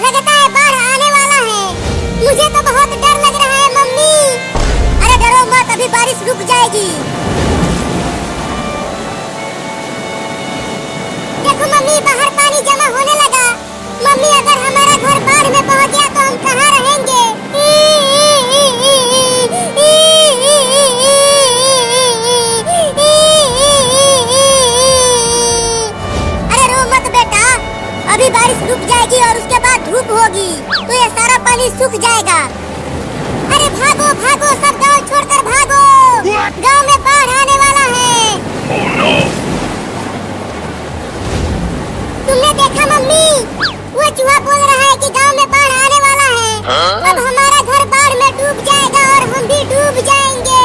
लगता है बाढ़ आने वाला है। मुझे तो बहुत डर लग रहा है मम्मी। अरे डरो मत, अभी बारिश रुक जाएगी। देखो मम्मी, बाहर पानी जमा होने लगा। मम्मी, अगर हमारा घर बाढ़ में पहुंच गया तो हम कहाँ रहेंगे? अरे रो मत बेटा, अभी बारिश रुक जाएगी और उसके बाद धूप होगी तो ये सारा पानी सूख जाएगा। अरे भागो भागो, सब गांव छोड़कर भागो। गांव में बाढ़ आने वाला है। Oh no! तुमने देखा मम्मी, वो चूहा बोल रहा है कि गांव में बाढ़ आने वाला है। अब हमारा घर बाढ़ में डूब जाएगा और हम भी डूब जाएंगे।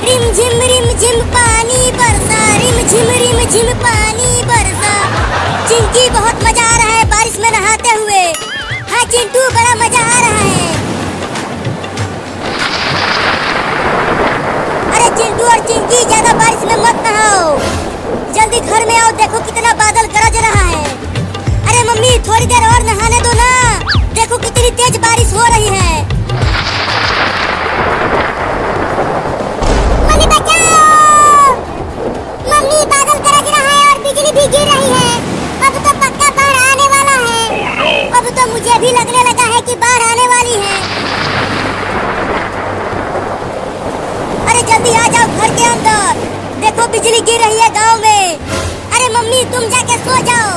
रिम झिम पानी बरसा, रिम झिम पानी बरसा। चिंकी, बहुत मजा आ रहा है बारिश में नहाते हुए। हाँ चिंटू, बड़ा मजा आ रहा है। अरे चिंटू और चिंकी, ज्यादा बारिश में मत नहाओ, जल्दी घर में आओ। देखो कितना बादल गरज रहा है। अरे मम्मी, थोड़ी देर और नहाने दो ना, देखो कितनी तेज बारिश हो रही है। मम्मी बचाओ! मम्मी, बादल गरज रहा है और बिजली भी गिर रही है। अब तो पक्का बाढ़ आने वाला है। अब तो मुझे भी लगने लगा है कि बाढ़ आने वाली है। अरे जल्दी आ जाओ घर के अंदर, देखो बिजली गिर रही है गांव में। अरे मम्मी, तुम जाके सो जाओ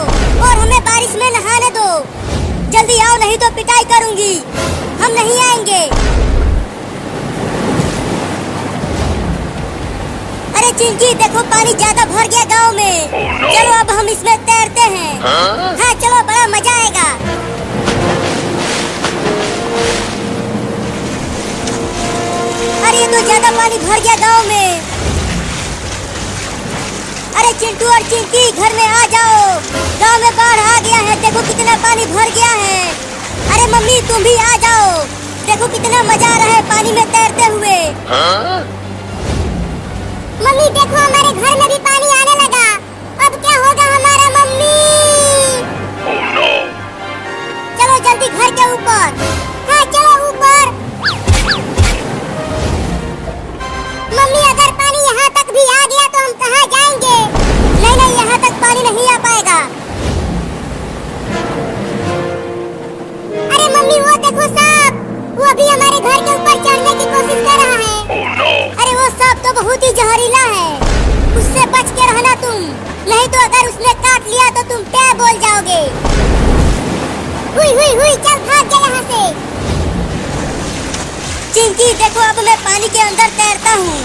और हमें बारिश में नहाने दो। जल्दी आओ, नहीं तो पिटाई करूंगी। हम नहीं आएंगे। अरे चिंकी, देखो पानी ज्यादा भर गया गांव में। चलो अब हम इसमें तैरते हैं। हाँ चलो, बड़ा मजा आएगा। अरे ये तो ज्यादा पानी भर गया गांव में। अरे चिंटू और चिंकी, घर में आ जाओ, गांव में बाढ़ आ गया है। देखो कितना पानी भर गया है। अरे मम्मी, तुम भी आ जाओ, देखो कितना मजा आ रहा है पानी में तैरते हुए। मम्मी देखो, हमारे घर में भी पानी आने लगा। अब क्या होगा हमारा मम्मी? Oh no! चलो जल्दी घर के ऊपर। हाँ चलो ऊपर। मम्मी, अगर पानी यहाँ तक भी आ गया तो हम कहाँ जाएंगे? नहीं, यहाँ तक पानी नहीं आ पाएगा। अरे मम्मी, वो देखो सांप, वो अभी हमारे घर के ऊपर चढ़ने की कोशिश कर रहा है। Oh no! अरे वो सांप तो बहुत ही जहरीला है, उससे बच के रहना तुम, नहीं तो अगर उसने काट लिया तो तुम क्या बोल जाओगे। हुई, चल भाग जा यहाँ से। चिंकी देखो, अब मैं पानी के अंदर तैरता हूँ।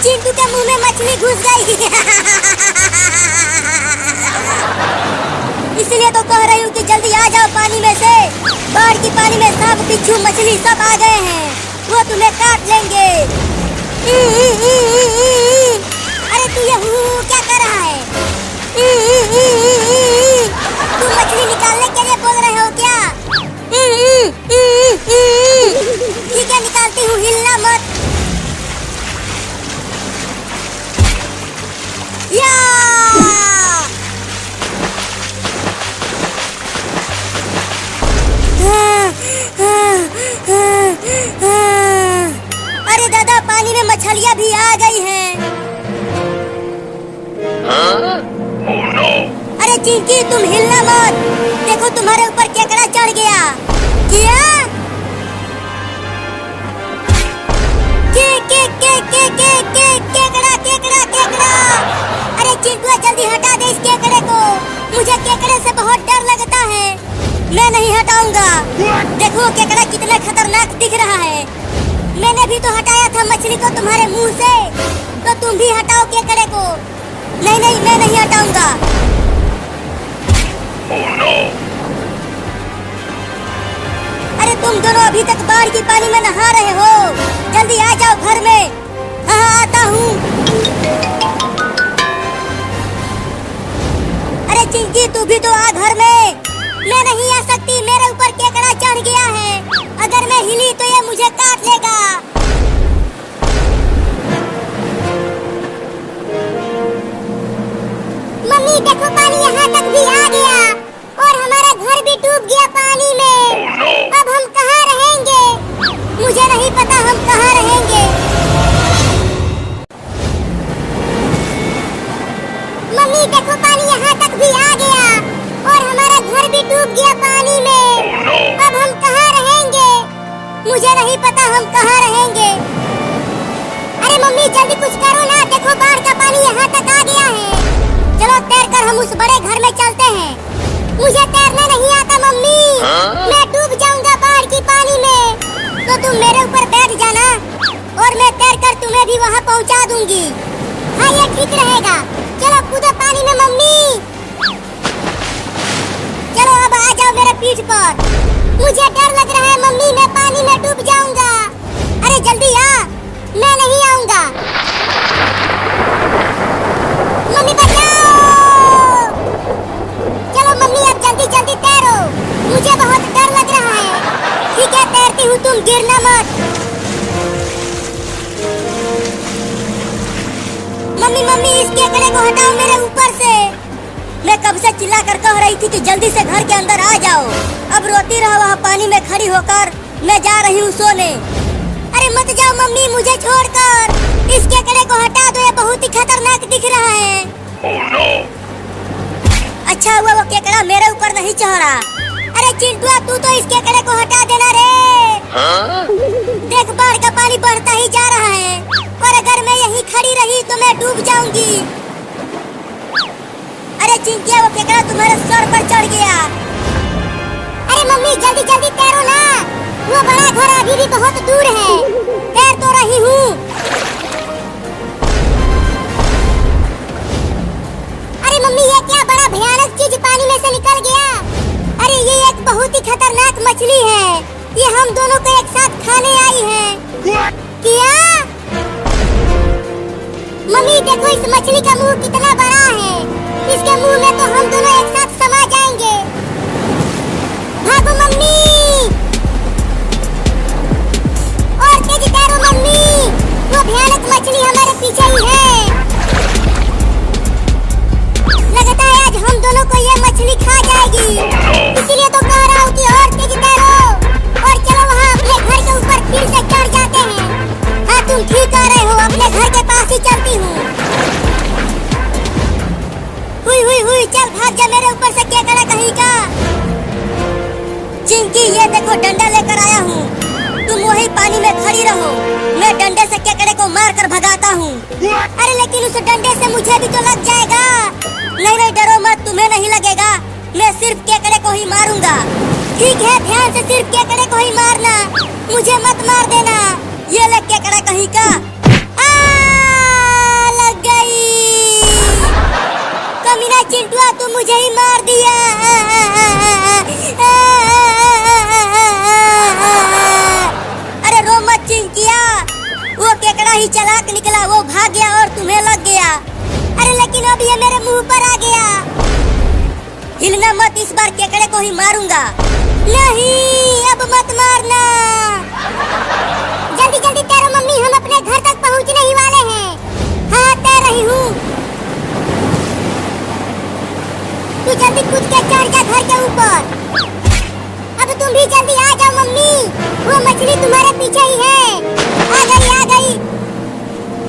चिंटू के मुंह में मछली घुस गई। इसलिए तो कह रही हूँ कि जल्दी आ जाओ पानी में से। बाढ़ की पानी में सांप, बिच्छू, मछली सब आ गए हैं, वो तुम्हें काट लेंगे। अरे तू ये क्या कर रहा है? तुम मछली निकालने के लिए बोल रहे हो क्या? ठीक है, निकालती हूँ, हिलना मत। या! अरे दादा, पानी में मछलियाँ भी आ गई हैं। Oh no! अरे चिंकी, तुम हिलना मत, देखो तुम्हारे ऊपर केकड़ा चढ़ गया। क्या? केकड़ा। अरे चिंटू, जल्दी हटा दे इस केकड़े को, मुझे केकड़े से बहुत डर लगता है। मैं नहीं हटाऊंगा। देखो केकड़ा कितना खतरनाक दिख रहा है। मैंने भी तो हटाया था मछली को तुम्हारे मुंह से, तो तुम भी हटाओ केकड़े को। नहीं, मैं नहीं हटाऊंगा। Oh no! अरे तुम दोनों अभी तक बाढ़ की पानी में नहा रहे हो, जल्दी आ जाओ घर में। हाँ आता हूँ। अरे चिंकी, तू भी तो आ घर में। मैं नहीं आ सकती, मेरे ऊपर केकड़ा चढ़ गया है। अगर मैं हिली तो ये मुझे काट लेगा। नहीं पता हम कहाँ रहेंगे। अरे मम्मी जल्दी कुछ करो ना, देखो बाढ़ का पानी यहाँ तक आ गया है। चलो तैर कर हम उस बड़े घर में चलते हैं। मुझे तैरना नहीं आता मम्मी, मैं डूब जाऊंगा बाढ़ की पानी में। तो तुम मेरे ऊपर बैठ जाना और मैं तैर कर तुम्हें भी वहाँ पहुँचा दूंगी। हाँ ये ठीक रहेगा। चलो कूदो पानी में मम्मी। चलो अब आ जाओ मेरे पीठ पर। मुझे डर लग रहा है मम्मी, मैं पानी में डूब जाऊंगा। अरे जल्दी आ, मैं नहीं आऊंगा। मम्मी बचाओ। चलो मम्मी अब जल्दी जल्दी तैरो, मुझे बहुत डर लग रहा है। ठीक है तैरती हूँ, तुम गिरना मत। मम्मी मम्मी इस केकड़े को हटाओ मेरे ऊपर से। मैं कब से चिल्ला कर कह रही थी कि जल्दी से घर के अंदर आ जाओ। अब रोती रहो वहाँ पानी में खड़ी होकर। मैं जा रही हूँ सोने। अरे मत जाओ मम्मी मुझे छोड़कर। इस केकड़े को हटा दो, ये बहुत ही खतरनाक दिख रहा है। Oh no! अच्छा हुआ वो केकड़ा मेरे ऊपर नहीं चढ़ा। अरे चिंटुआ तू तो इस केकड़े को हटा देना रे। देख बाढ़ का पानी बढ़ता ही जा रहा है और अगर मैं यहीं खड़ी रही तो मैं डूब जाऊंगी। अरे चिंटिया वो केकड़ा तुम्हारे सर पर चढ़ गया। अरे मम्मी जल्दी जल्दी तैरो ना, वो बड़ा घर अभी भी बहुत दूर है। तैर तो रही हूँ। अरे मम्मी ये क्या बड़ा भयानक चीज पानी में से निकल गया। अरे ये एक बहुत ही खतरनाक मछली है, ये हम दोनों को एक साथ खाने आई है। क्या मम्मी देखो इस मछली का मुंह कितना बड़ा है, इसके मुंह में तो हम दोनों एक साथ समा जाएंगे। भागो मम्मी और तेज तैरो मम्मी, वो भयानक मछली हमारे पीछे ही है। लगता है आज हम दोनों को ये मछली खा जाएगी, इसीलिए तो कह रहा हूँ कि और तेज तैरो और चलो वहाँ अपने घर के ऊपर फिर से चढ़ जाते हैं। हाँ तुम ठीक कह रहे हो, अपने घर के पास ही चलती हूँ। हुई चल भाग जा मेरे ऊपर से केकड़ा कहीं का। चिंकी ये देखो डंडा लेकर आया हूँ, तुम वही पानी में खड़ी रहो, मैं डंडे से केकड़े को मार कर भगाता हूँ। अरे लेकिन उस डंडे से मुझे भी तो लग जाएगा। नहीं डरो मत, तुम्हें नहीं लगेगा, मैं सिर्फ केकड़े को ही मारूंगा। ठीक है ध्यान से सिर्फ केकड़े को ही मारना, मुझे मत मार देना। ये ले केकड़ा कहीं का। लग गई। कमीना चिंटुआ तू मुझे ही मार दिया। अरे रो मत चिंकिया, वो केकड़ा ही चालाक निकला, वो भाग गया और तुम्हें लग गया। अरे लेकिन अब ये मेरे मुंह पर आ गया। हिलना मत, इस बार केकड़े को ही मारूंगा। नहीं अब मत मारना। जल्दी जल्दी तैरो मम्मी, हम अपने घर तक पहुंचने ही वाले हैं। हाँ तैर रही हूँ। तू जल्दी कूद के चढ़ जा घर के ऊपर। अब तुम भी जल्दी आ जाओ मम्मी, वो मछली तुम्हारे पीछे ही है। आ गई।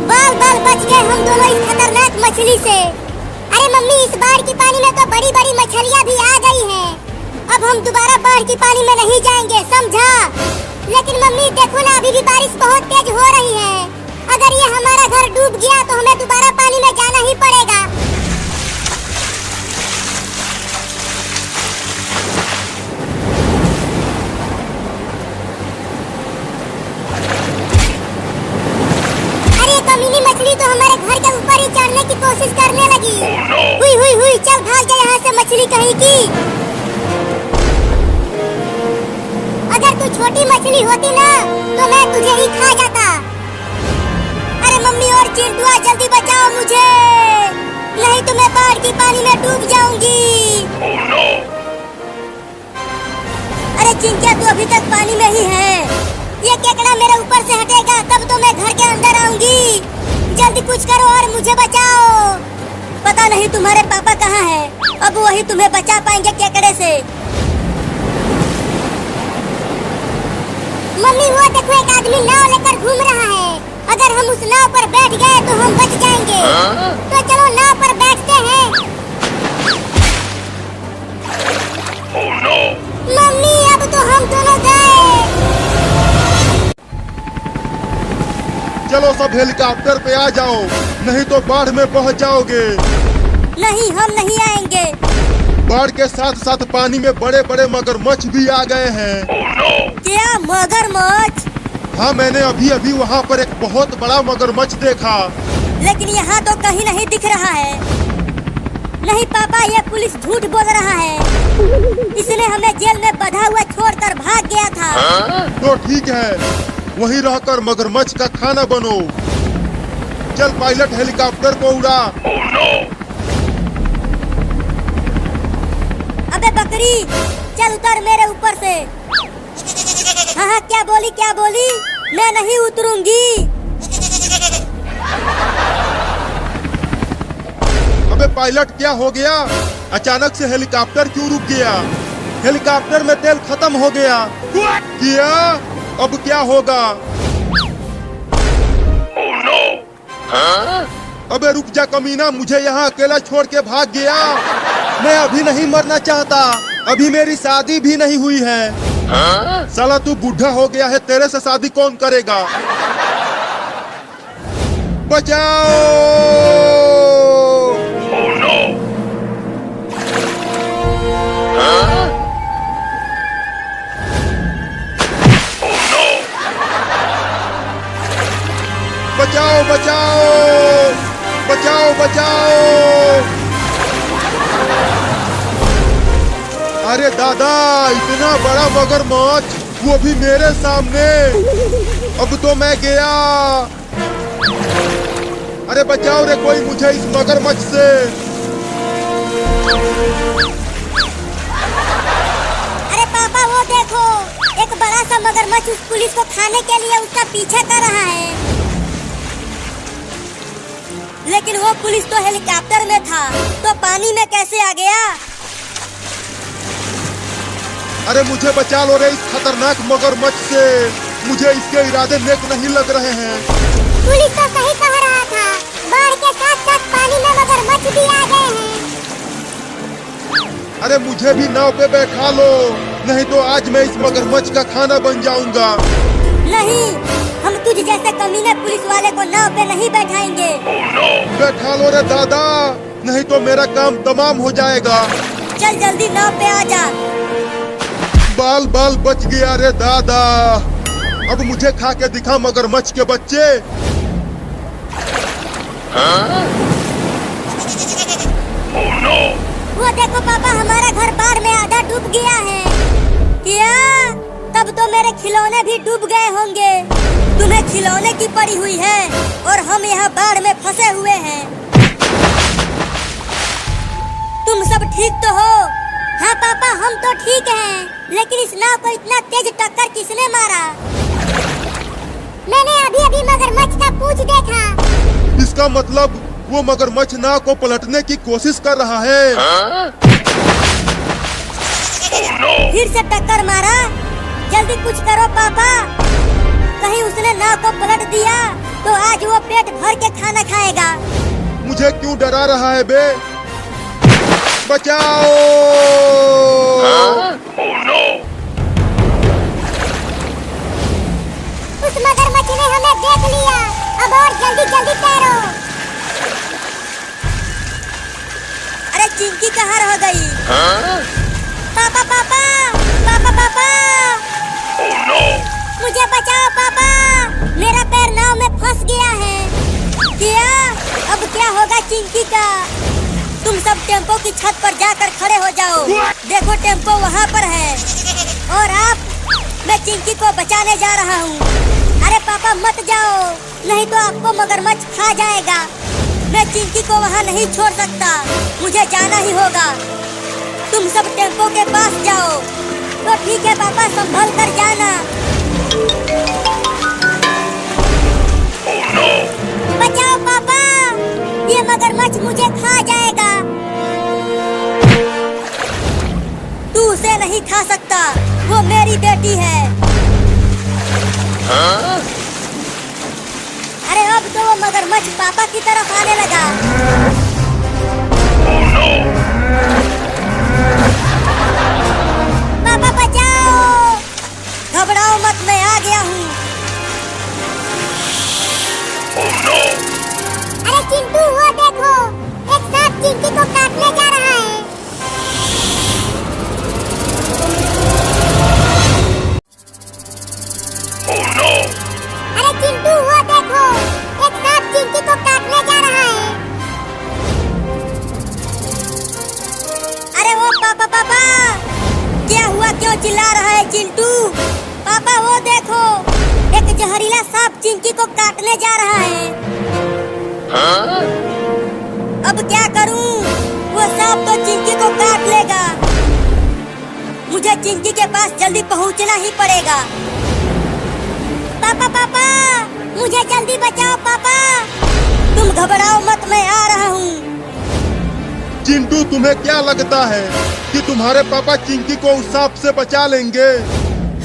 बाल बाल बच गए हम दोनों इस खतरनाक मछली से। अरे मम्मी इस बाढ़ की पानी में तो बड़ी बड़ी मछलियाँ भी आ गई हैं। अब हम दोबारा बाढ़ की पानी में नहीं जाएंगे, समझा। लेकिन मम्मी देखो ना अभी भी बारिश बहुत तेज हो रही है। अगर ये हमारा घर डूब गया तो हमें दोबारा पानी में जाना ही पड़ेगा। अरे कमीनी मछली तो हमारे घर के ऊपर ही चढ़ने की कोशिश करने लगी। हुई चल भाग जा यहाँ से मछली कहीं की। अगर तू छोटी मछली होती ना तो मैं तुझे ही खा जाता। अरे मम्मी और चिंटुआ जल्दी बचाओ मुझे, नहीं तो मैं बाढ़ की पानी में डूब जाऊंगी। Oh no! अरे चिंकिया तू अभी तक पानी में ही है, ये केकड़ा मेरे ऊपर से हटेगा तब तो मैं घर के अंदर आऊंगी। जल्दी कुछ करो और मुझे बचाओ। पता नहीं तुम्हारे पापा कहाँ हैं, अब वही तुम्हें बचा पाएंगे केकड़े से। मम्मी वो देखो एक आदमी नाव लेकर घूम रहा है, अगर हम उस नाव पर बैठ गए तो हम बच जाएंगे। तो चलो नाव पर बैठते हैं। Oh no! मम्मी अब तो हम दोनों गए। चलो सब हेलीकॉप्टर पे आ जाओ, नहीं तो बाढ़ में बह जाओगे। नहीं, हम नहीं आएंगे। बाढ़ के साथ साथ पानी में बड़े बड़े मगरमच्छ भी आ गए हैं। Oh no! क्या मगरमच्छ? हाँ, मैंने अभी अभी वहाँ पर एक बहुत बड़ा मगरमच्छ देखा। लेकिन यहाँ तो कहीं नहीं दिख रहा है। नहीं पापा, ये पुलिस झूठ बोल रहा है। इसने हमें जेल में बंधा हुआ छोड़कर भाग गया था। तो ठीक है, वहीं रहकर मगरमच्छ का खाना बनो। चल पायलट, हेलीकॉप्टर को उड़ा। Oh no! अबे बकरी, चल उतर मेरे ऊपर से। हाँ हाँ, क्या बोली? मैं नहीं उतरूंगी। अबे पायलट, क्या हो गया? अचानक से हेलीकॉप्टर क्यों रुक गया? हेलीकॉप्टर में तेल खत्म हो गया। क्या? अब क्या होगा? Oh no! अबे रुक जा कमीना, मुझे यहाँ अकेला छोड़ के भाग गया। मैं अभी नहीं मरना चाहता, अभी मेरी शादी भी नहीं हुई है। साला तू बूढ़ा हो गया है, तेरे से शादी कौन करेगा? बचाओ! Oh no! Oh no! बचाओ बचाओ बचाओ बचाओ! अरे दादा, इतना बड़ा मगरमच्छ, वो भी मेरे सामने। अब तो मैं गया। अरे बचाओ रे कोई मुझे इस मगरमच्छ से। अरे पापा, वो देखो, एक बड़ा सा मगरमच्छ उस पुलिस को खाने के लिए उसका पीछा कर रहा है। लेकिन वो पुलिस तो हेलीकॉप्टर में था, तो पानी में कैसे आ गया? अरे मुझे बचा लो रे इस खतरनाक मगरमच्छ से। मुझे इसके इरादे नेक नहीं लग रहे हैं। पुलिस तो सही कह रहा था, बाढ़ के साथ साथ पानी में मगरमच्छ भी आ गए हैं। अरे मुझे भी नाव पे बैठा लो, नहीं तो आज मैं इस मगरमच्छ का खाना बन जाऊंगा। नहीं, हम तुझ जैसे कमीने पुलिस वाले को नाव पे नहीं बैठाएंगे। Oh no! बैठा लो रे दादा, नहीं तो मेरा काम तमाम हो जाएगा। चल जल्दी नाव पे आ जा। बाल बाल बच गया रे दादा। अब मुझे खा के दिखा मगरमच्छ के बच्चे। Oh no! वो देखो पापा, हमारा घर बाढ़ में आधा डूब गया है। क्या? तब तो मेरे खिलौने भी डूब गए होंगे। तुम्हें खिलौने की पड़ी हुई है और हम यहाँ बाढ़ में फंसे हुए हैं। तुम सब ठीक तो हो? हाँ पापा, हम तो ठीक हैं, लेकिन इस नाव को इतना तेज टक्कर किसने मारा? मैंने अभी अभी मगरमच्छ का पूंछ देखा। इसका मतलब वो मगरमच्छ नाव को पलटने की कोशिश कर रहा है। Oh no! फिर से टक्कर मारा। जल्दी कुछ करो पापा, कहीं उसने नाव को पलट दिया तो आज वो पेट भर के खाना खाएगा। मुझे क्यों डरा रहा है बे? बचाओ! Oh no! उस मगरमच्छ ने हमें देख लिया, अब और जल्दी जल्दी तैरो। अरे चिंकी कहाँ रह गई? पापा पापा पापा पापा, Oh no! मुझे बचाओ पापा, मेरा पैर नाव में फंस गया है। क्या? अब क्या होगा चिंकी का? तुम सब टेम्पो की छत पर जाकर खड़े हो जाओ। देखो टेम्पो वहाँ पर है और मैं चिंकी को बचाने जा रहा हूँ। अरे पापा मत जाओ, नहीं तो आपको मगरमच्छ खा जाएगा। मैं चिंकी को वहाँ नहीं छोड़ सकता, मुझे जाना ही होगा। तुम सब टेम्पो के पास जाओ। तो ठीक है पापा, संभल कर जाना। Oh no! बचाओ पापा, ये मगरमच्छ मुझे खा जाएगा। तू उसे नहीं खा सकता, वो मेरी बेटी है। अरे अब तो वो मगरमच्छ पापा की तरफ आने लगा। Oh no! पापा बचाओ, घबराओ मत, मैं आ गया हूँ। सांप चिंकी को काटने जा रहा है। अब क्या करूं? वो सांप तो चिंकी को काट लेगा। मुझे चिंकी के पास जल्दी पहुंचना ही पड़ेगा। पापा पापा, मुझे जल्दी बचाओ पापा। तुम घबराओ मत, मैं आ रहा हूँ। चिंटू, तुम्हें क्या लगता है कि तुम्हारे पापा चिंकी को उस सांप से बचा लेंगे?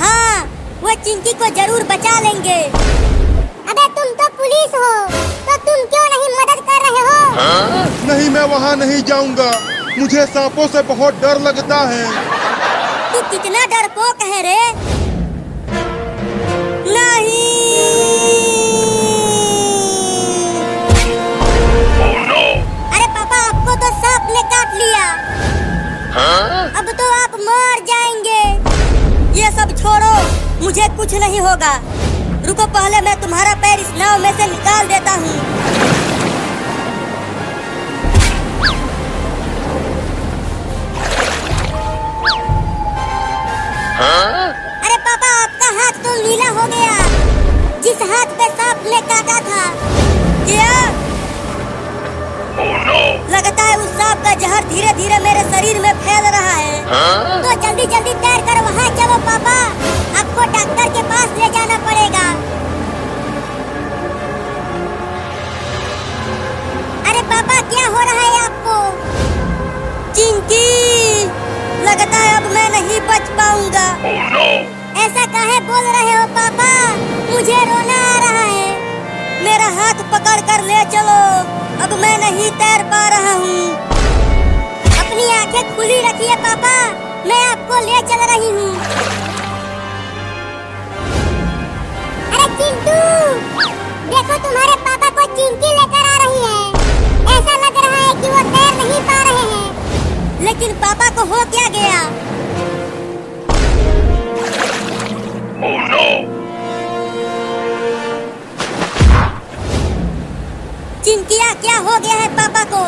हाँ, वो चिंकी को जरूर बचा लेंगे। अबे तुम तो पुलिस हो, तो तुम क्यों नहीं मदद कर रहे हो? नहीं, मैं वहाँ नहीं जाऊँगा। मुझे सांपों से बहुत डर लगता है। तू कितना डरपोक है रे? नहीं। Oh no! अरे पापा, आपको तो सांप ने काट लिया। अब तो आप मर जाएंगे। ये सब छोड़ो, मुझे कुछ नहीं होगा। रुको, पहले मैं तुम्हारा पैर इस नाव में से निकाल देता हूँ। अरे पापा, आपका हाथ तो नीला हो गया, जिस हाथ पे सांप ने काटा था। क्या? Oh no! लगता है उस सांप का जहर धीरे धीरे मेरे शरीर में फैल रहा है। तो जल्दी जल्दी तैर कर वहाँ चलो पापा, आपको डॉक्टर के पास ले जाना पड़ेगा। अरे पापा, क्या हो रहा है आपको? चिंकी, लगता है अब मैं नहीं बच पाऊंगा। Oh no! ऐसा काहे बोल रहे हो पापा? मुझे रोना आ रहा है। मेरा हाथ पकड़ कर ले चलो, अब मैं नहीं तैर पा रहा हूँ। अपनी आंखें खुली रखिए पापा, मैं आपको ले चल रही हूँ। अरे चिंटू, देखो तुम्हारे पापा को चिंकी लेकर आ रही है। ऐसा लग रहा है कि वो तैर नहीं पा रहे हैं। लेकिन पापा को हो क्या गया? Oh no! चिंकिया, क्या हो गया है पापा को?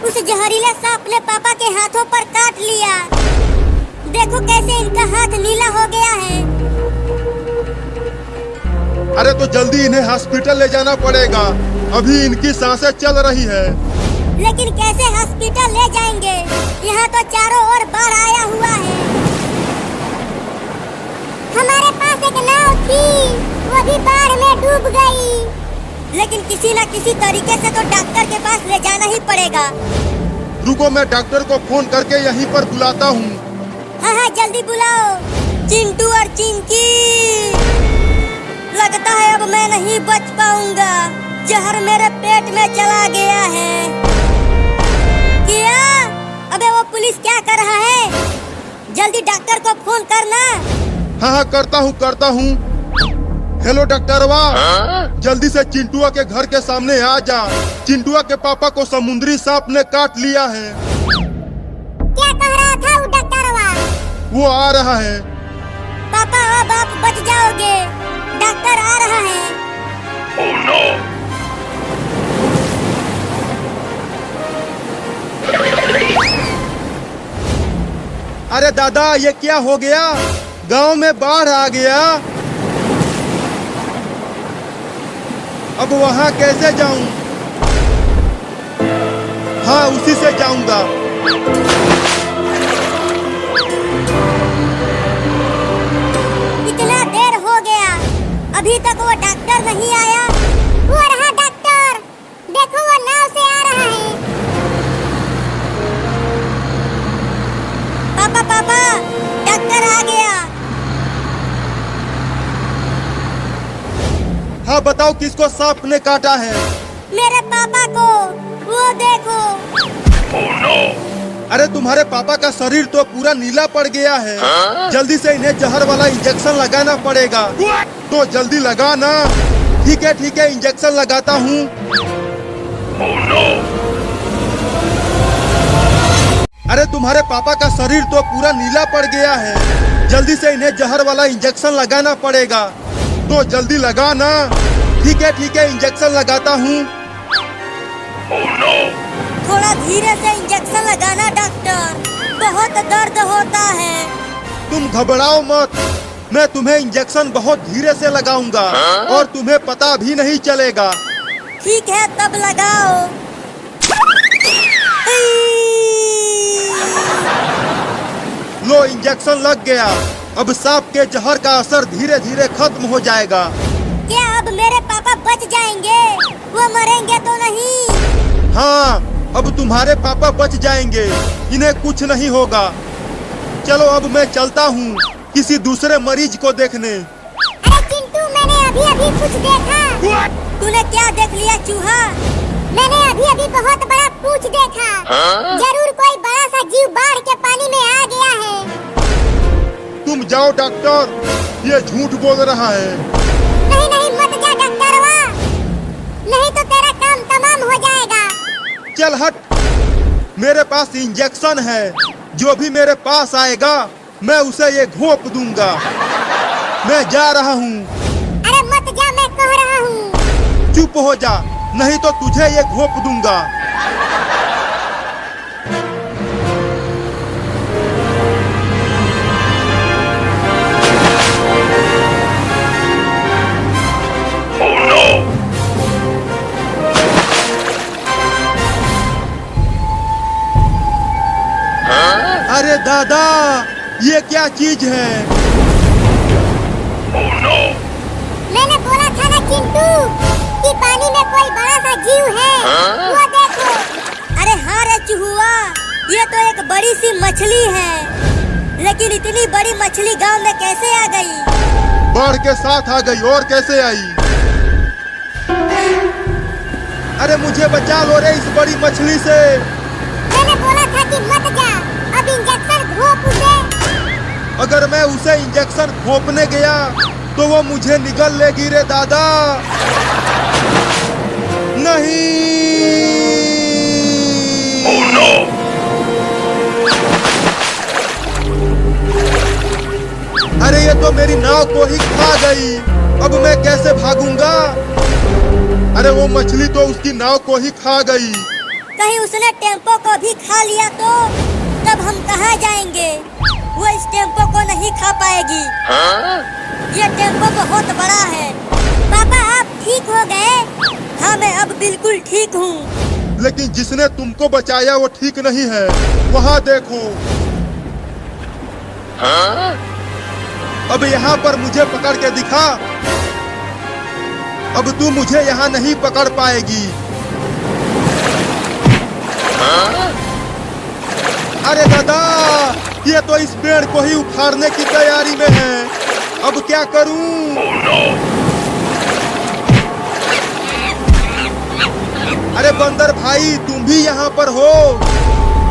उस जहरीले सांप ने पापा के हाथों पर काट लिया। देखो कैसे इनका हाथ नीला हो गया है। अरे तो जल्दी इन्हें हॉस्पिटल ले जाना पड़ेगा। अभी इनकी सांसें चल रही है। लेकिन कैसे हॉस्पिटल ले जाएंगे? यहाँ तो चारों ओर बाढ़ आया हुआ है। हमारे पास एक नाव थी, वो भी बाढ़ में डूब गई। लेकिन किसी न किसी तरीके से तो डॉक्टर के पास ले जाना ही पड़ेगा। रुको, मैं डॉक्टर को फोन करके यहीं पर बुलाता हूँ। हाँ हाँ, जल्दी बुलाओ। चिंटू और चिंकी, लगता है अब मैं नहीं बच पाऊंगा। जहर मेरे पेट में चला गया है। क्या? अबे वो पुलिस क्या कर रहा है? जल्दी डॉक्टर को फोन करना। हाँ हाँ, करता हूँ। हेलो डॉक्टरवा, जल्दी से चिंटुआ के घर के सामने आ जा। चिंटुआ के पापा को समुद्री सांप ने काट लिया है। क्या कह रहा था वो डॉक्टरवा? वो आ रहा है। पापा, अब आप बच जाओगे, डॉक्टर आ रहा है। Oh no! अरे दादा, ये क्या हो गया? गांव में बाढ़ आ गया। अब वहाँ कैसे जाऊं? हाँ, उसी से जाऊंगा। इतना देर हो गया, अभी तक वो डॉक्टर नहीं आया। वो रहा डॉक्टर, देखो वो नाव से आ रहा है। पापा पापा, डॉक्टर आ गया। हाँ बताओ, किसको सांप ने काटा है? मेरे पापा को, वो देखो। Oh no! अरे तुम्हारे पापा का शरीर तो पूरा नीला पड़ गया है। जल्दी से इन्हें जहर वाला इंजेक्शन लगाना पड़ेगा। तो जल्दी लगा ना। ठीक है, इंजेक्शन लगाता हूँ। Oh no! अरे तुम्हारे पापा का शरीर तो पूरा नीला पड़ गया है। जल्दी से इन्हें जहर वाला इंजेक्शन लगाना पड़ेगा। तो जल्दी लगा ना। ठीक है, इंजेक्शन लगाता हूँ। Oh no! थोड़ा धीरे से इंजेक्शन लगाना डॉक्टर, बहुत दर्द होता है। तुम घबराओ मत, मैं तुम्हें इंजेक्शन बहुत धीरे से लगाऊंगा और तुम्हें पता भी नहीं चलेगा। ठीक है, तब लगाओ। लो, इंजेक्शन लग गया। अब सांप के जहर का असर धीरे धीरे खत्म हो जाएगा। क्या अब मेरे पापा बच जाएंगे? वो मरेंगे तो नहीं? हाँ, अब तुम्हारे पापा बच जाएंगे, इन्हें कुछ नहीं होगा। चलो अब मैं चलता हूँ किसी दूसरे मरीज को देखने। अरे चिंटू, मैंने अभी कुछ देखा। तूने क्या देख लिया चूहा? मैंने अभी बहुत बड़ा पूंछ देखा। जरूर कोई बड़ा सा जीव बाढ़ के पानी में आ गया है। तुम जाओ डॉक्टर, ये झूठ बोल रहा है। नहीं मत जा डॉक्टरवा, नहीं तो तेरा काम तमाम हो जाएगा। चल हट, मेरे पास इंजेक्शन है। जो भी मेरे पास आएगा मैं उसे ये घोंप दूंगा। मैं जा रहा हूँ। अरे मत जा, मैं कह रहा हूँ। चुप हो जा, नहीं तो तुझे ये घोंप दूंगा। Oh no! अरे दादा, ये क्या चीज है? Oh no! मैंने बोला था ना चिंटू कि पानी में कोई बड़ा सा जीव है। वो देखो। अरे हाँ रे चूहुआ, ये तो एक बड़ी सी मछली है। लेकिन इतनी बड़ी मछली गांव में कैसे आ गई? बाढ़ के साथ आ गई। और कैसे आई? अरे मुझे बचा लो रे इस बड़ी मछली से। मैंने बोला था कि मत जा, अब इंजेक्शन घोंप उसे। अगर मैं उसे इंजेक्शन घोंपने गया तो वो मुझे निगल लेगी रे दादा। नहीं। Oh no! अरे ये तो मेरी नाव को ही खा गई। अब मैं कैसे भागूंगा? अरे वो मछली तो उसकी नाव को ही खा गई। कहीं उसने टेम्पो को भी खा लिया तो तब हम कहाँ जाएंगे? वो इस टेम्पो को नहीं खा पाएगी। ये टेम्पो बहुत बड़ा है। पापा आप ठीक हो गए? हाँ मैं अब बिल्कुल ठीक हूँ। लेकिन जिसने तुमको बचाया वो ठीक नहीं है। वहाँ देखो। अब यहाँ पर मुझे पकड़ के दिखा। अब तू मुझे यहाँ नहीं पकड़ पाएगी। अरे दादा, ये तो इस पेड़ को ही उखाड़ने की तैयारी में है। अब क्या करूं? Oh no! अरे बंदर भाई, तुम भी यहाँ पर हो?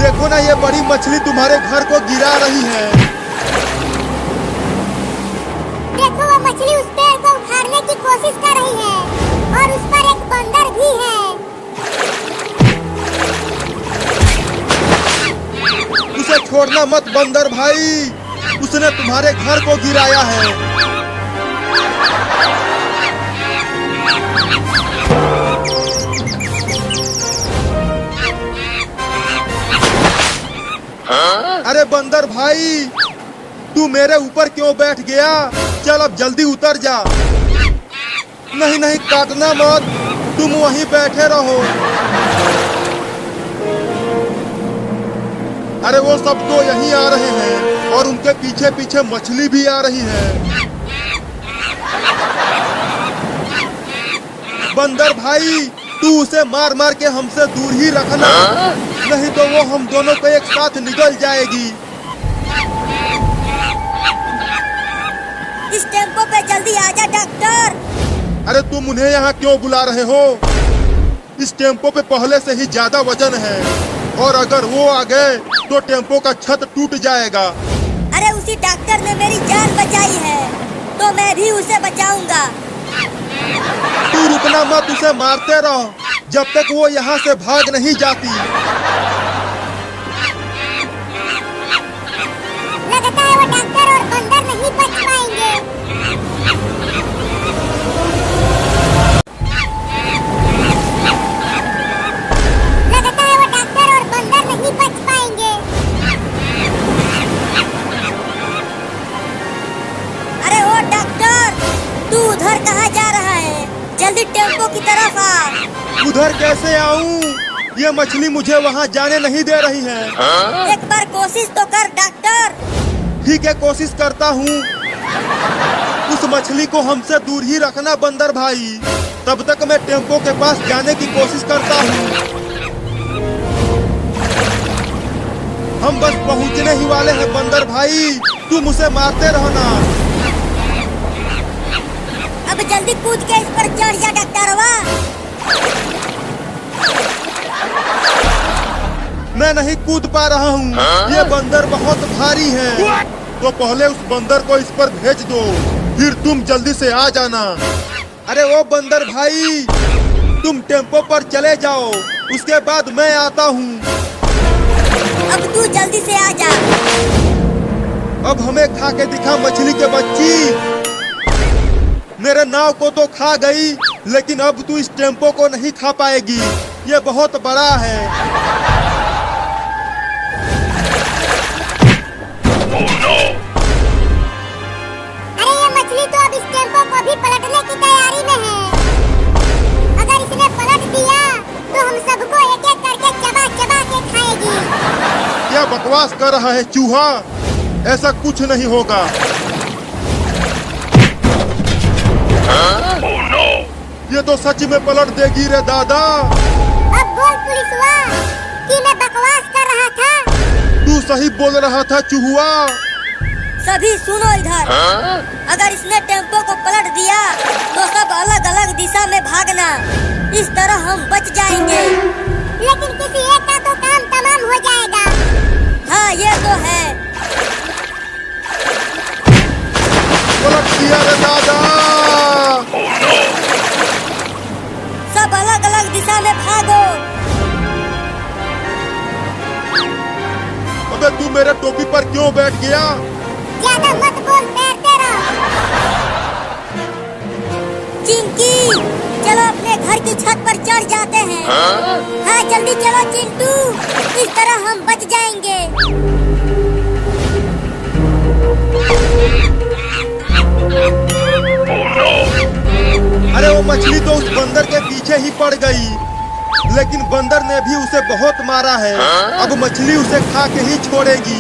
देखो ना, ये बड़ी मछली तुम्हारे घर को गिरा रही है। देखो वो मछली उस पेड़ को उखाड़ने की कोशिश कर रही है और उस पर एक बंदर भी है। उसे छोड़ना मत बंदर भाई, उसने तुम्हारे घर को गिराया है। अरे बंदर भाई, तू मेरे ऊपर क्यों बैठ गया? चल अब जल्दी उतर जा। नहीं काटना मत, तुम वहीं बैठे रहो। अरे वो सब तो यहीं आ रहे हैं और उनके पीछे पीछे मछली भी आ रही है। बंदर भाई, तू उसे मार मार के हमसे दूर ही रखना, नहीं तो वो हम दोनों को एक साथ निगल जाएगी। इस टेम्पो पे जल्दी आजा डॉक्टर। अरे तुम उन्हें यहाँ क्यों बुला रहे हो? इस टेम्पो पे पहले से ही ज्यादा वजन है और अगर वो आ गए तो टेम्पो का छत टूट जाएगा। अरे उसी डॉक्टर ने मेरी जान बचाई है तो मैं भी उसे बचाऊंगा। तू रुकना मत, उसे मारते रहो जब तक वो यहाँ से भाग नहीं जाती। लगता है वो डॉक्टर और बंदर नहीं बच पाएंगे। लगता है वो डॉक्टर और बंदर नहीं बच पाएंगे। उधर कैसे आऊं? ये मछली मुझे वहाँ जाने नहीं दे रही है। एक बार कोशिश तो कर डॉक्टर। ठीक है, कोशिश करता हूँ। उस मछली को हमसे दूर ही रखना बंदर भाई। तब तक मैं टेम्पो के पास जाने की कोशिश करता हूँ। हम बस पहुँचने ही वाले हैं बंदर भाई, तुम उसे मारते रहना। अब जल्दी कूद के इस पर चढ़ जा डॉक्टरवा। मैं नहीं कूद पा रहा हूँ, ये बंदर बहुत भारी है। तो पहले उस बंदर को इस पर भेज दो, फिर तुम जल्दी से आ जाना। अरे वो बंदर भाई, तुम टेम्पो पर चले जाओ, उसके बाद मैं आता हूँ। अब तू जल्दी से आ जा। अब हमें खा के दिखा मछली के बच्ची। मेरे नाव को तो खा गई, लेकिन अब तू इस टेम्पो को नहीं खा पाएगी, ये बहुत बड़ा है। अरे ये मछली तो अब इस टेम्पो को भी पलटने की तैयारी में है। अगर इसने पलट दिया तो हम सबको एक एक करके चबा चबा के खाएगी। क्या बकवास कर रहा है चूहा? ऐसा कुछ नहीं होगा। Oh no! ये तो सच में पलट देगी रे दादा। अब बोल पुलिसवा कि मैं बकवास कर रहा था। तू सही बोल रहा था चूहुआ। सभी सुनो इधर। अगर इसने टेम्पो को पलट दिया तो सब अलग अलग दिशा में भागना, इस तरह हम बच जाएंगे। लेकिन किसी एक का तो काम तमाम हो जाएगा। हाँ ये तो है। पलट दिया रे दादा। सब अलग अलग दिशा में भागो। अबे तू मेरे टोपी पर क्यों बैठ गया? ज्यादा मत बोल, तैरते रहो। चिंकी, चलो अपने घर की छत पर चढ़ जाते हैं। हाँ जल्दी चलो चिंटू, इस तरह हम बच जाएंगे। अरे वो मछली तो उस बंदर के पीछे ही पड़ गई, लेकिन बंदर ने भी उसे बहुत मारा है। अब मछली उसे खा के ही छोड़ेगी।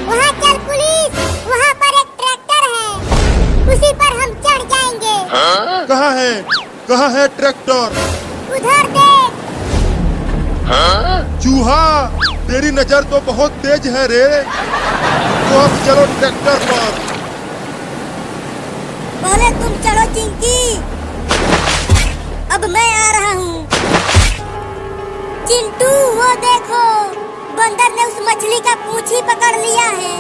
वहाँ चल पुलिस, वहाँ पर एक ट्रैक्टर है, उसी पर हम चढ़ जाएंगे। कहाँ है? कहाँ है ट्रैक्टर? उधर देख। चूहा, तेरी नजर तो बहुत तेज है रे। तो अब चलो ट्रैक्टर पर। पहले तुम चलो चिंकी, अब मैं आ रहा हूँ। चिंटू वो देखो, बंदर ने उस मछली का पूंछ ही पकड़ लिया है।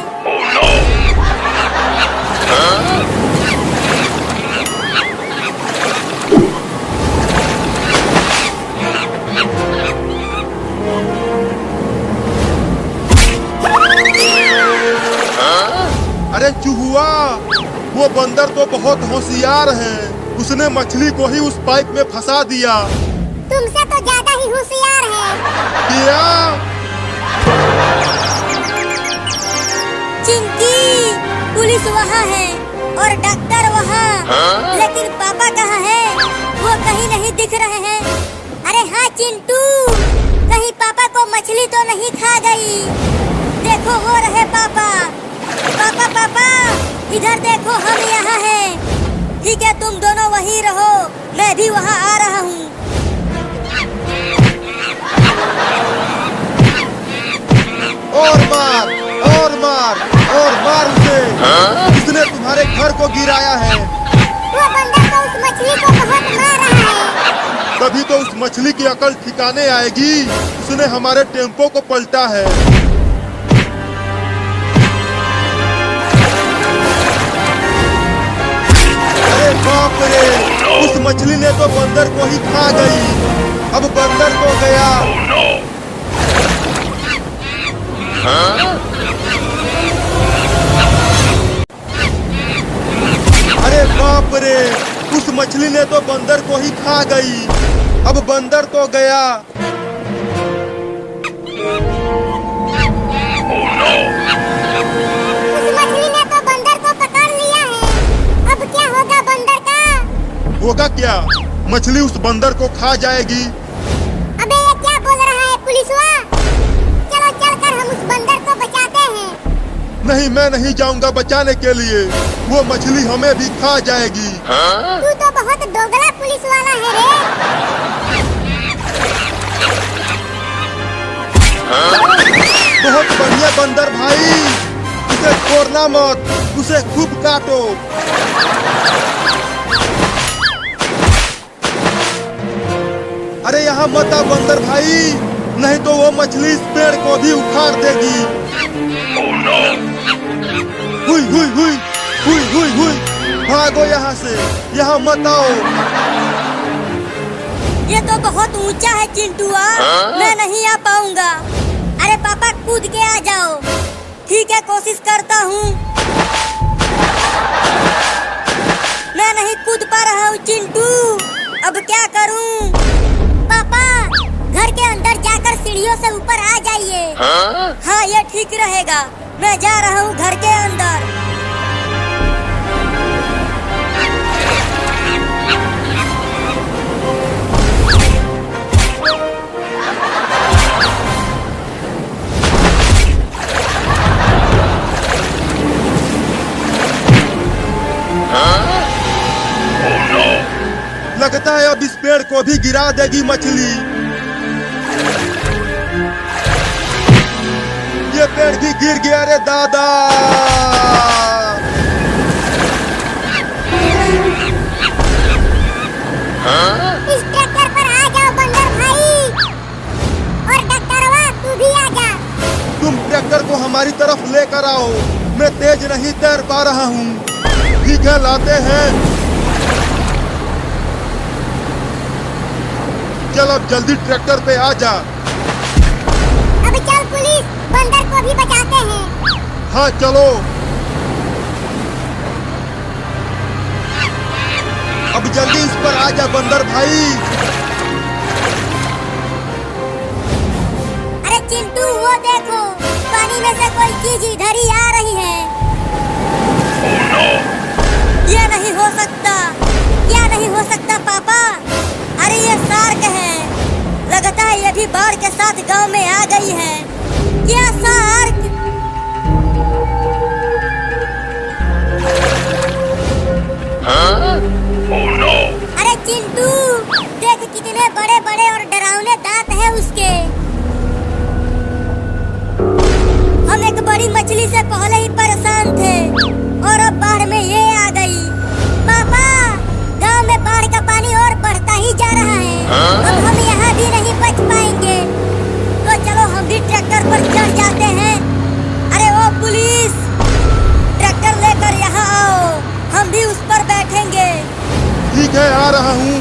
अरे चूहुआ, वो बंदर तो बहुत होशियार है, उसने मछली को ही उस पाइप में फंसा दिया। तुमसे तो ज्यादा ही होशियार है। क्या? चिंकी, पुलिस वहाँ है और डॉक्टर वहाँ, लेकिन पापा कहाँ है? वो कहीं नहीं दिख रहे हैं। अरे हाँ चिंटू, कहीं पापा को मछली तो नहीं खा गई? देखो वो रहे पापा। पापा पापा, इधर देखो, हम यहाँ हैं। ठीक है, तुम दोनों वहीं रहो, मैं भी वहाँ आ रहा हूँ। और मार, और मार, और मार उसे। उसने तुम्हारे घर को गिराया है। वो बंदर तो उस मछली को बहुत मार रहा है। तभी तो उस मछली की अकल ठिकाने आएगी, उसने हमारे टेम्पो को पलटा है। अरे बाप रे, उस मछली ने तो बंदर को ही खा गई। अब बंदर तो गया। अरे बाप रे, उस मछली ने तो बंदर को ही खा गई। अब बंदर तो गया। उस मछली ने तो बंदर को पकड़ लिया है। अब क्या होगा बंदर का? होगा क्या? मछली उस बंदर को खा जाएगी। अबे ये क्या बोल रहा है पुलिसवा? चलो चलकर हम उस बंदर को बचाते हैं। नहीं, मैं नहीं जाऊंगा बचाने के लिए। वो मछली हमें भी खा जाएगी। तू तो बहुत दोगला पुलिस वाला है रे। बहुत बढ़िया बंदर भाई, उसे छोड़ना मत, उसे खूब काटो। अरे यहाँ मत आ बंदर भाई, नहीं तो वो मछली इस पेड़ को भी उखाड़ देगी। Oh no! हुई हुई हुई हुई हुई हुई, भागो यहाँ से, यहाँ मत आओ। ये तो बहुत ऊंचा है चिंटुआ, मैं नहीं आ पाऊंगा। अरे पापा कूद के आ जाओ। ठीक है, कोशिश करता हूँ। मैं नहीं कूद पा रहा हूँ चिंटू, अब क्या करूँ? पापा घर के अंदर जाकर सीढ़ियों से ऊपर आ जाइए। हाँ ये ठीक रहेगा, मैं जा रहा हूँ घर के अंदर। लगता है अब इस पेड़ को भी गिरा देगी मछली। ये पेड़ भी गिर गया रे दादा। इस ट्रैक्टर पर आ जाओ बंदर भाई, और डॉक्टरवा तू भी आ जा। तुम ट्रैक्टर को हमारी तरफ लेकर आओ, मैं तेज नहीं तैर पा रहा हूँ। ठीक है, लाते हैं। चल अब जल्दी ट्रैक्टर पे आ जा। अब चल पुलिस, बंदर को भी बचाते हैं। हाँ चलो। अब जल्दी इस पर आ जा बंदर भाई। अरे चिंटू वो देखो, पानी में से कोई चीज इधर ही आ रही है। Oh no! ये नहीं हो सकता, क्या नहीं हो सकता पापा? अरे ये शार्क है, लगता है ये भी बाढ़ के साथ गांव में आ गई है। क्या शार्क? Oh no! अरे चिंटू देख कितने बड़े बड़े और डरावने दांत हैं उसके। हम एक बड़ी मछली से पहले ही परेशान थे और अब बाढ़ में ये आ गई। पापा गांव में बाढ़ का पानी और बढ़ता ही जा रहा है। अब हम यहाँ भी नहीं बच पाएंगे, तो चलो हम भी ट्रैक्टर पर चढ़ जाते हैं। अरे ओ पुलिस, ट्रैक्टर लेकर यहाँ आओ, हम भी उस पर बैठेंगे। ठीक है, आ रहा हूँ।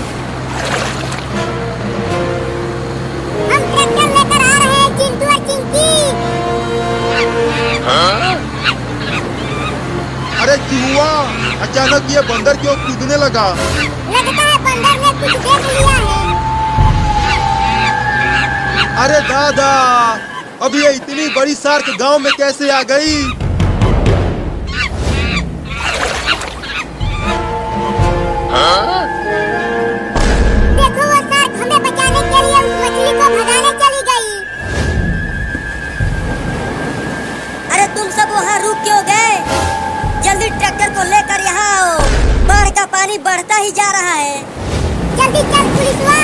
हम ट्रैक्टर लेकर आ रहे हैं चिंटू और चिंकी। अरे चिहुआ, अचानक ये बंदर क्यों कूदने लगा? लगता है बंदर ने कुछ देख लिया है। अरे दादा, अब ये इतनी बड़ी शार्क गांव में कैसे आ गई? देखो वो शार्क हमें बचाने के लिए उस मछली को भगाने चली गई। अरे तुम सब वहाँ रुक क्यों गए? जल्दी ट्रैक्टर को लेकर यहाँ आओ, बाढ़ का पानी बढ़ता ही जा रहा है। जल्दी चल पुलिसवा।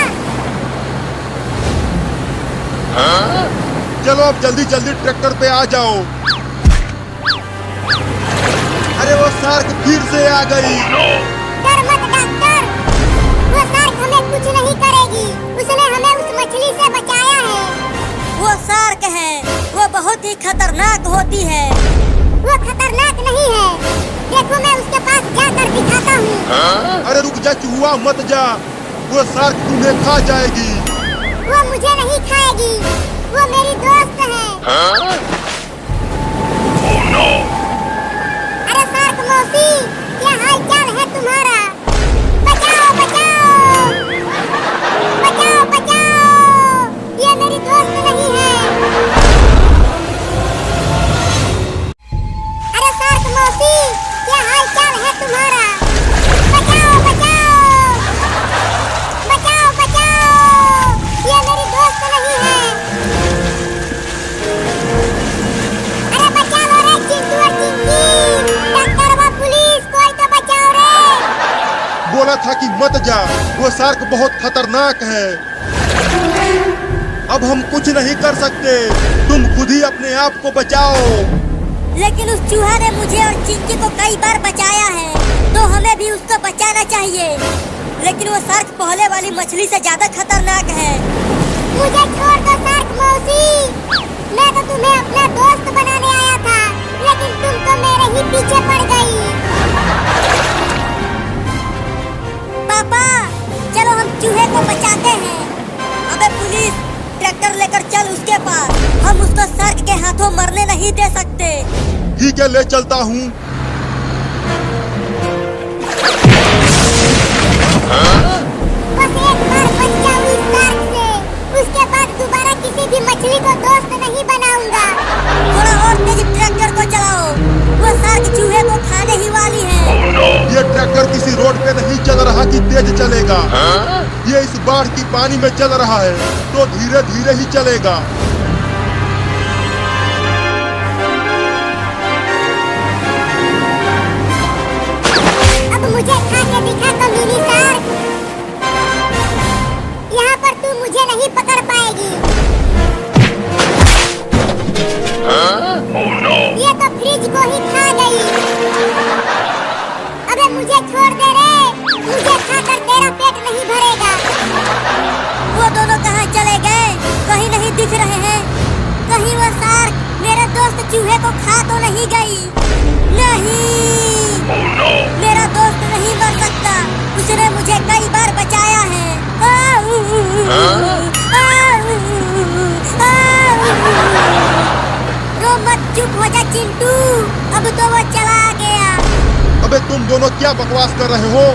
चलो अब जल्दी जल्दी ट्रैक्टर पे आ जाओ। अरे वो शार्क फिर से आ गई। डर मत डॉक्टर, वो शार्क हमें कुछ नहीं करेगी, उसने हमें उस मछली से बचाया है। वो शार्क है, वो बहुत ही खतरनाक होती है। वो खतरनाक नहीं है, देखो मैं उसके पास जाकर दिखाता हूँ। अरे रुक जा चिहुआ, मत जा, वो शार्क तुम्हें खा जाएगी। वो मुझे नहीं खाएगी, वो मेरी दोस्त है। Oh no! अरे शार्क मौसी, क्या हाल चाल है तुम्हारा? बचाओ बचाओ बचाओ बचाओ, ये मेरी दोस्त नहीं है। अरे शार्क मौसी, क्या हाल चाल है तुम्हारा? बचाओ बचाओ बोला था कि मत जा, वो शार्क बहुत खतरनाक है। अब हम कुछ नहीं कर सकते, तुम खुद ही अपने आप को बचाओ। लेकिन उस चूहा ने मुझे और चिंकी को कई बार बचाया है, तो हमें भी उसको बचाना चाहिए। लेकिन वो शार्क पहले वाली मछली से ज्यादा खतरनाक है। मुझे छोड़ दो शार्क मौसी, मैं तो तुम्हें अपना दोस्त बनाने आया था, लेकिन तुम तो मेरे ही पीछे पड़ गई। पापा चलो हम चूहे को बचाते हैं। अबे पुलिस, ट्रैक्टर लेकर चल उसके पास, हम उसको शार्क के हाथों मरने नहीं दे सकते। ठीक है, ले चलता हूँ। बस एक बार बच जाऊं इस शार्क से, उसके बाद दोबारा किसी भी मछली को दोस्त नहीं बनाऊंगा। थोड़ा और तेज ट्रैक्टर को चलाओ, वो शार्क चूहे को खाने ही वाली है। Oh no! ये ट्रैक्टर किसी रोड पे नहीं चल रहा कि तेज चलेगा। ये इस बाढ़ की पानी में चल रहा है, तो धीरे धीरे ही चलेगा। अब मुझे खा के दिखा कमीनी शार्क, यहाँ पर तू मुझे नहीं पकड़ पाएगी। Oh no! ये तो फ्रिज को ही खा गई। अबे मुझे छोड़ दे रे, मुझे खाकर तेरा पेट नहीं भरेगा। वो दोनों कहाँ चले गए? कहीं नहीं दिख रहे हैं। कहीं वो शार्क मेरे दोस्त चूहे को खा तो नहीं गई? नहीं, Oh no! मेरा दोस्त नहीं मर सकता, उसने मुझे कई बार बचाया है। रो मत, चुप हो जा चिंटू, अब तो वो चला गया। अबे तुम दोनों क्या बकवास कर रहे हो?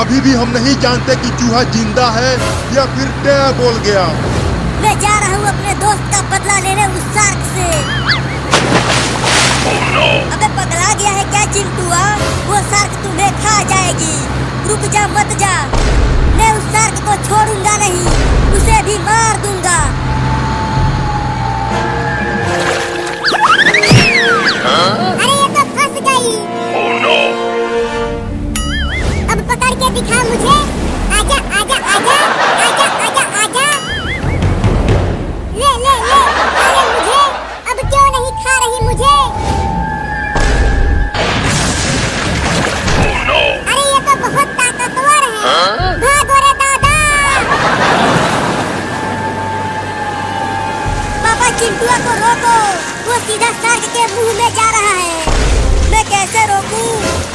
अभी भी हम नहीं जानते कि चूहा जिंदा है या फिर टैं बोल गया। मैं जा रहा हूँ अपने दोस्त का बदला लेने उस शार्क से। Oh no! अबे पगला गया है क्या चिंटुआ? वो शार्क तुम्हें खा जाएगी। रुक जा, मत जा, मैं उस शार्क को छोड़ूंगा नहीं, उसे भी मार दूंगा। अरे ये तो फंस गई। Oh no! अब पकड़ के दिखा मुझे। आजा आजा आजा आजा आजा आजा, ले ले ले, खा ले मुझे। अब क्यों नहीं खा रही मुझे? Oh no! अरे ये तो बहुत ताकतवर है। भागो रे दादा। पापा चिंटुआ को रोको, वो सीधा शार्क के मुंह में जा रहा है। मैं कैसे रोकूं?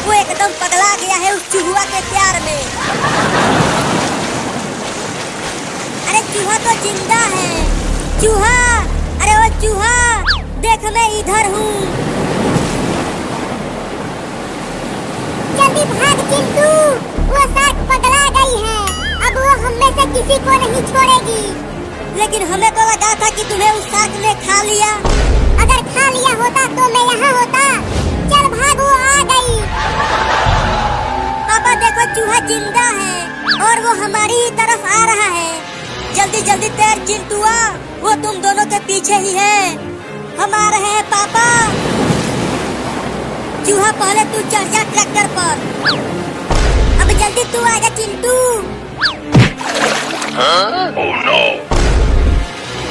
वो एकदम पगला गया है उस चूहा के प्यार में। अरे चूहा तो जिंदा है। चूहा, अरे वो चूहा, देख मैं इधर हूँ। जल्दी भाग चिंटू, वो शार्क पगला गई है। अब वो हम में से किसी को नहीं छोड़ेगी। लेकिन हमें तो लगा था कि तुम्हें उस शार्क ने खा लिया। अगर खा लिया होता तो मैं यहाँ होता। चल भाग, वो आ गई। पापा देखो चूहा जिंदा है और वो हमारी ही तरफ आ रहा है। जल्दी जल्दी तैर चिंटुआ, वो तुम दोनों के पीछे ही है। हम आ रहे हैं पापा। चूहा पहले तू चढ़ जा ट्रैक्टर पर। अब जल्दी तू आ जा चिंटू। Oh no!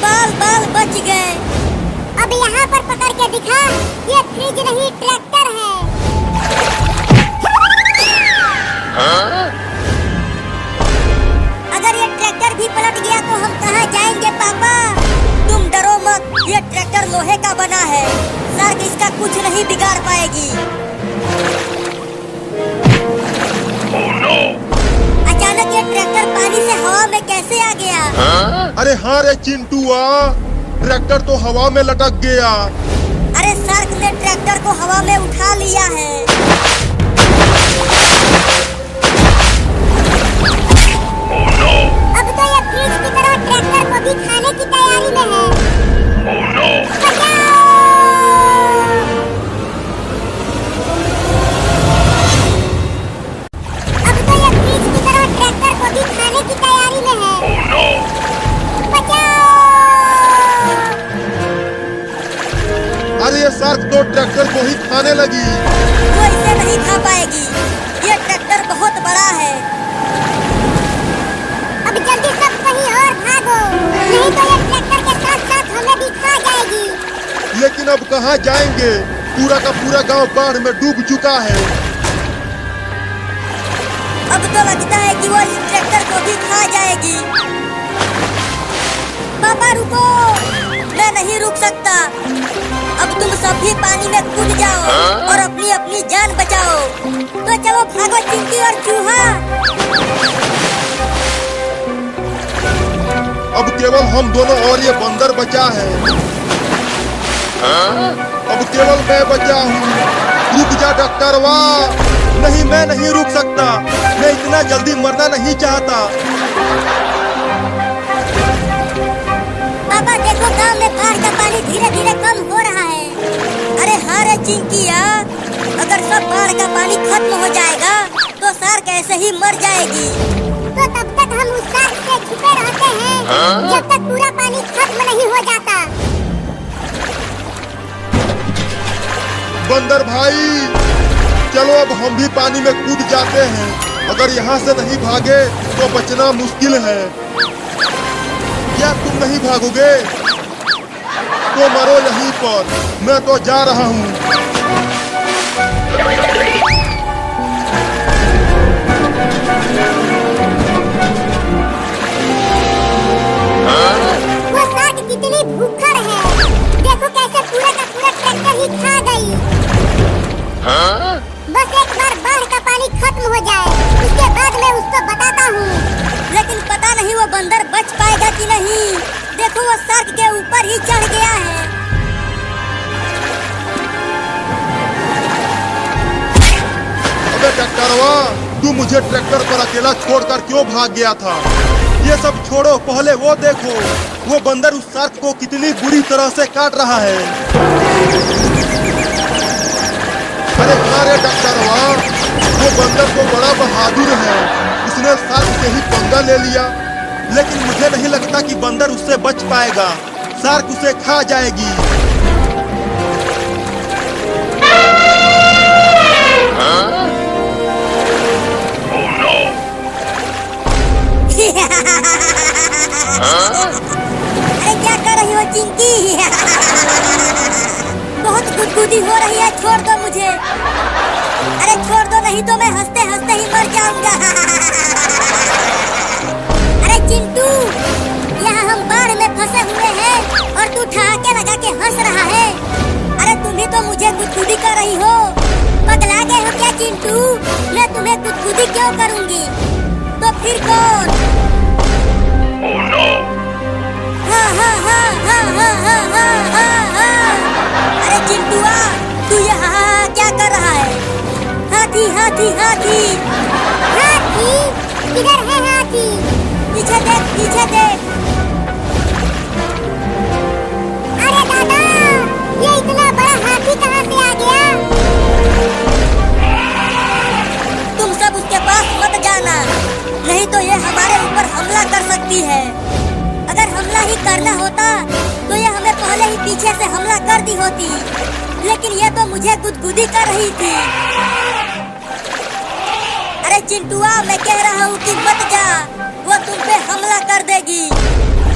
बाल बाल बच गए। अब यहाँ पर पकड़ के दिखा, ये फ्रिज नहीं ट्रैक्टर है। अगर ये ट्रैक्टर भी पलट गया तो हम कहाँ जाएंगे पापा? तुम डरो मत, ये ट्रैक्टर लोहे का बना है, शार्क इसका कुछ नहीं बिगाड़ पाएगी। Oh no! अचानक ये ट्रैक्टर पानी से हवा में कैसे आ गया? अरे हाँ रे चिंटुआ, ट्रैक्टर तो हवा में लटक गया। अरे शार्क ने ट्रैक्टर को हवा में उठा लिया है। Oh no! अब तो ये फ्रिज की तरह ट्रैक्टर को भी खाने की तैयारी में है। Oh no! बचाओ! अब तो ये फ्रिज की तरह ट्रैक्टर को भी खाने की तैयारी में है। Oh no! बचाओ! अरे ये शार्क तो ट्रैक्टर को ही खाने लगी। वो अब कहाँ जाएंगे? पूरा का पूरा गांव बाढ़ में डूब चुका है। अब तो लगता है कि वो इस ट्रैक्टर को भी खा जाएगी। पापा रुको, मैं नहीं रुक सकता। अब तुम सब भी पानी में कूद जाओ और अपनी अपनी जान बचाओ। तो चलो भागो चिंकी और चूहा। अब केवल हम दोनों और ये बंदर बचा है। अब केवल मैं बचा हूँ। रुक जा डॉक्टरवा। नहीं, मैं नहीं रुक सकता। मैं इतना जल्दी मरना नहीं चाहता। पापा देखो, गांव में बाढ़ का पानी धीरे धीरे कम हो रहा है। अरे हाँ रे चिंकिया, अगर सब बाढ़ का पानी खत्म हो जाएगा तो शार्क ऐसे ही मर जाएगी। तो तब तक हम उस शार्क से छुपे रहते हैं जब तक पूरा पानी खत्म नहीं हो जाता। बंदर भाई, चलो अब हम भी पानी में कूद जाते हैं। अगर यहाँ से नहीं भागे तो बचना मुश्किल है। क्या तुम नहीं भागोगे? तो मरो यहीं पर। मैं तो जा रहा हूँ। वो शार्क कितनी भूखड़ है। देखो कैसे पूरा का पूरा ट्रैक्टर ही खा गई। बस एक बार बाढ़ का पानी खत्म हो जाए, उसके बाद मैं उसको बताता हूँ। लेकिन पता नहीं वो बंदर बच पाएगा कि नहीं। देखो वो शार्क के ऊपर ही चढ़ गया है। अबे डॉक्टरवा, तू मुझे ट्रैक्टर पर अकेला छोड़कर क्यों भाग गया था? ये सब छोड़ो, पहले वो देखो। वो बंदर उस शार्क को कितनी बुरी तरह से काट रहा है। अरे रे डॉक्टरवा, वो बंदर तो बड़ा बहादुर है। उसने शार्क से ही पंगा ले लिया। लेकिन मुझे नहीं लगता कि बंदर उससे बच पाएगा। शार्क उसे खा जाएगी। Oh no! अरे क्या कर रही हो चिंकी? बहुत गुदगुदी हो रही है, छोड़ दो मुझे। अरे छोड़ दो, नहीं तो मैं हंसते हंसते ही मर जाऊंगा। अरे चिंटू, यहाँ हम बाढ़ में फंसे हुए हैं और तू ठहाके लगा के हंस रहा है। अरे तुम ही तो मुझे गुदगुदी कर रही हो। पगला गए हो क्या चिंटू? मैं तुम्हें गुदगुदी क्यों करूंगी? तो फिर कौन? Oh no! हाँ हाँ हाँ हाँ हाँ हाँ हाँ हाँ हाँ। अरे चिंटुआ, तू यहाँ क्या कर रहा है? हाथी हाथी हाथी हाथी? किधर है हाथी? पीछे देख, पीछे देख। अरे दादा, ये इतना बड़ा हाथी कहाँ से आ गया? तुम सब उसके पास मत जाना, नहीं तो ये हमारे ऊपर हमला कर सकती है। अगर हमला ही करना होता तो ये हमें पहले ही पीछे से हमला कर दी होती। लेकिन ये तो मुझे गुदगुदी कर रही थी। अरे चिंटुआ, मैं कह रहा हूँ कि मत जा, वो तुम पे हमला कर देगी।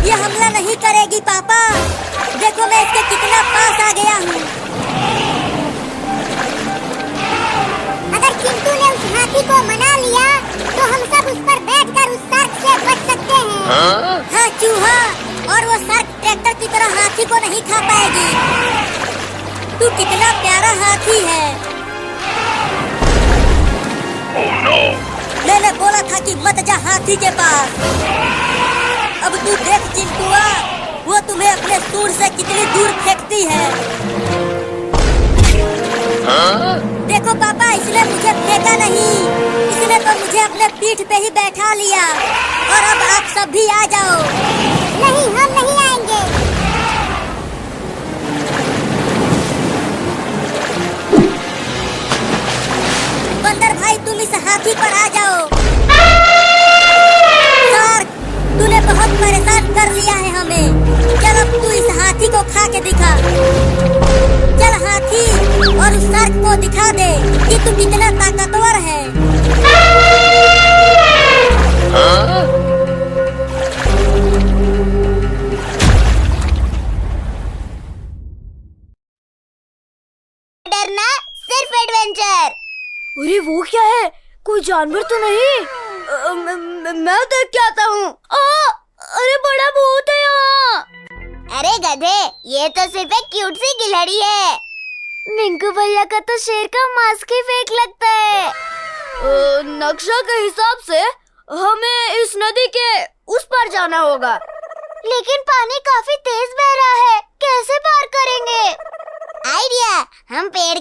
ये हमला नहीं करेगी पापा। देखो मैं इसके कितना पास आ गया हूँ। अगर चिंटू ने उस हाथी को मना लिया तो हम सब उस पर बैठकर उस शार्क से बच सकते हैं। हाँ चूहा, और वो शार्क ट्रैक्टर की तरह हाथी को नहीं खा पाएगी। तू कितना प्यारा हाथी है। Oh no! मैंने बोला था कि मत जा हाथी के पास। अब तू देख चिंटुआ, वो तुम्हें अपने सूंड से कितनी दूर फेंकती है। देखो पापा, इसने मुझे फेंका नहीं, इसने तो मुझे अपने पीठ पे ही बैठा लिया। और अब आप सब भी आ जाओ। नहीं, हम नहीं आएंगे। बंदर भाई, तुम इस हाथी पर आ जाओ। शार्क, तूने बहुत परेशान कर लिया है हमें। चल अब तू इस हाथी को खा के दिखा। चल हाथी, और उस शार्क को दिखा दे कि तू कितना ताकतवर है। उधर। अरे वो क्या है? कोई जानवर तो नहीं? मैं देख के आता हूँ। अरे बड़ा भूत है यहाँ। अरे गधे, ये तो सिर्फ एक क्यूट सी गिलहरी है। मिंकू भैया का तो शेर का मास्क ही फेक लगता है। नक्शा के हिसाब से हमें इस नदी के उस पार जाना होगा। लेकिन पानी काफी तेज बह रहा है, कैसे पार करेंगे? आइडिया, हम पेड़